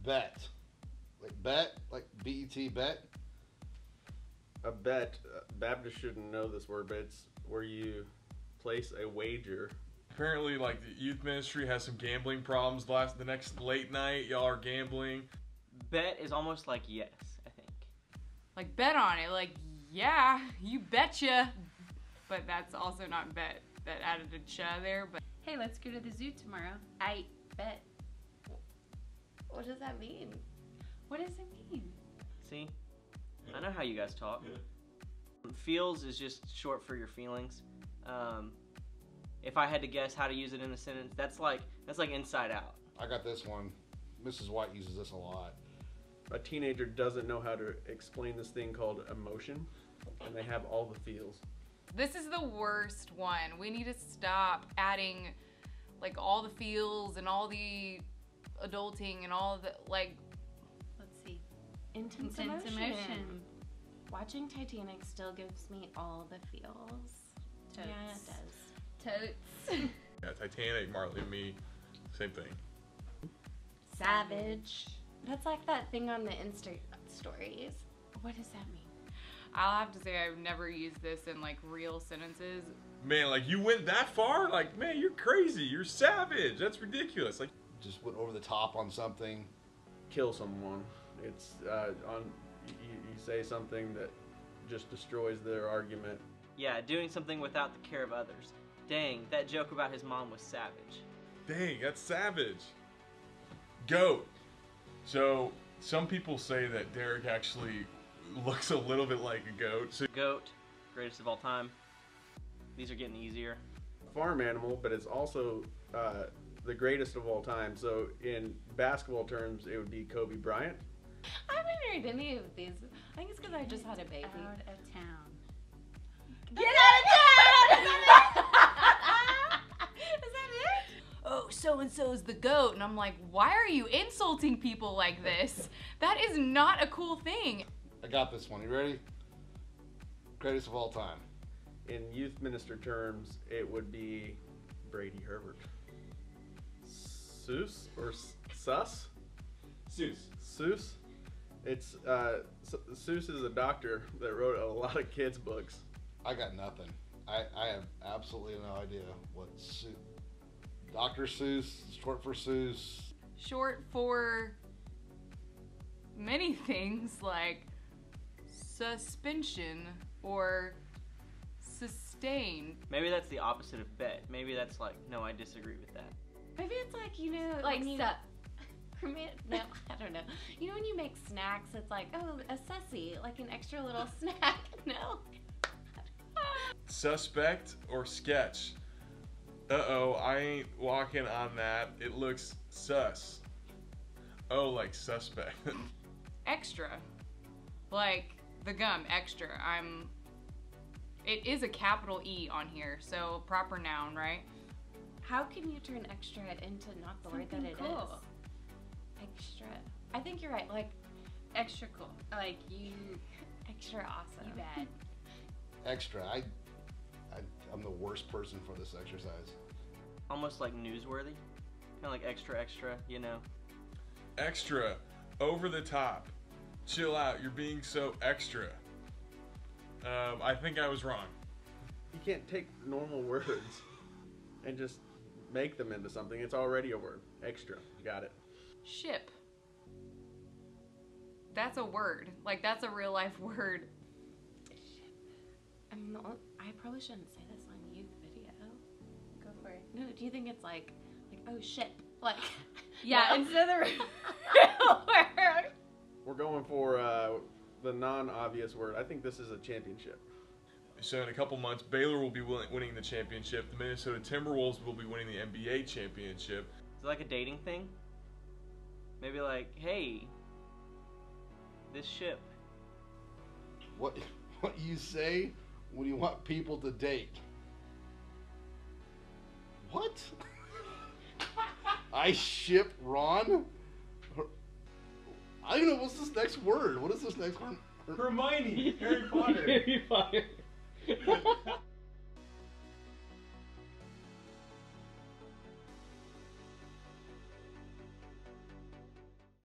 Bet. Like B-E-T, bet. A bet, Baptists shouldn't know this word, but it's where you place a wager. Apparently, like, the youth ministry has some gambling problems. The next late night, y'all are gambling. Bet is almost like yes, I think. Like, bet on it. Like, yeah, you betcha. But that's also not bet. That added a cha there. But Hey, let's go to the zoo tomorrow. I bet. What does that mean? What does it mean? See? I know how you guys talk. Feels is just short for your feelings. If I had to guess how to use it in a sentence, that's like inside out. I got this one. Mrs. White uses this a lot. A teenager doesn't know how to explain this thing called emotion, and they have all the feels. this is the worst one. We need to stop adding like all the feels and all the adulting and all the like. Let's see. Intense emotion. Watching Titanic still gives me all the feels. Totes. Yeah, it does. Totes. Yeah, Titanic, Marley and Me, same thing. Savage. That's like that thing on the Insta stories. What does that mean? I'll have to say I've never used this in like real sentences. Man, like you went that far? Like, man, you're crazy. You're savage. That's ridiculous. Like, Just went over the top on something. Kill someone. It's you say something that just destroys their argument. Yeah, doing something without the care of others. Dang, that joke about his mom was savage. dang, that's savage. Goat. So some people say that Derek actually looks a little bit like a goat. So Goat, greatest of all time. These are getting easier. Farm animal, but it's also the greatest of all time. So in basketball terms, it would be Kobe Bryant. I haven't heard any of these. I think it's because I just had a baby. Out of town. Get out of town! Is that it? Oh, so-and-so is the goat. And I'm like, why are you insulting people like this? That is not a cool thing. I got this one. You ready? Greatest of all time. In youth minister terms, it would be Brady Herbert. Seuss or Sus? Seuss. Seuss. It's Seuss is a doctor that wrote a lot of kids' books. I got nothing. I have absolutely no idea what Dr. Seuss, short for Seuss. Short for many things like suspension or sustain. Maybe that's the opposite of bet. Maybe that's like, no, I disagree with that. Maybe it's like, you know, Like when you... sup. No, I don't know. You know when you make snacks, it's like, oh, a sussy, like an extra little snack. No. Suspect or sketch? Uh-oh, I ain't walking on that. It looks sus. Oh, like suspect. Extra. Like the gum, extra. It is a capital E on here, so proper noun, right? How can you turn extra into not the word that Something it is? cool. Extra. I think you're right. Like, Extra cool. like you, extra awesome. You bet. Extra. I'm the worst person for this exercise. Almost like newsworthy. Kind of like extra, extra, you know. Extra. Over the top. Chill out. You're being so extra. I think I was wrong. You can't take normal words and just make them into something. It's already a word. Extra. Got it. Ship. That's a word. Like, that's a real life word. I mean, I probably shouldn't say this on youth video. Go for it. No, do you think it's like oh shit, like Yeah, no. instead of the real word. We're going for the non-obvious word. I think this is a championship. So in a couple months, Baylor will be winning the championship. The Minnesota Timberwolves will be winning the NBA championship. Is it like a dating thing? Maybe like, hey, this ship. What you say when you want people to date? What? I ship Ron? I don't know. What's this next word? What is this next word? Hermione, Harry Potter. Harry Potter.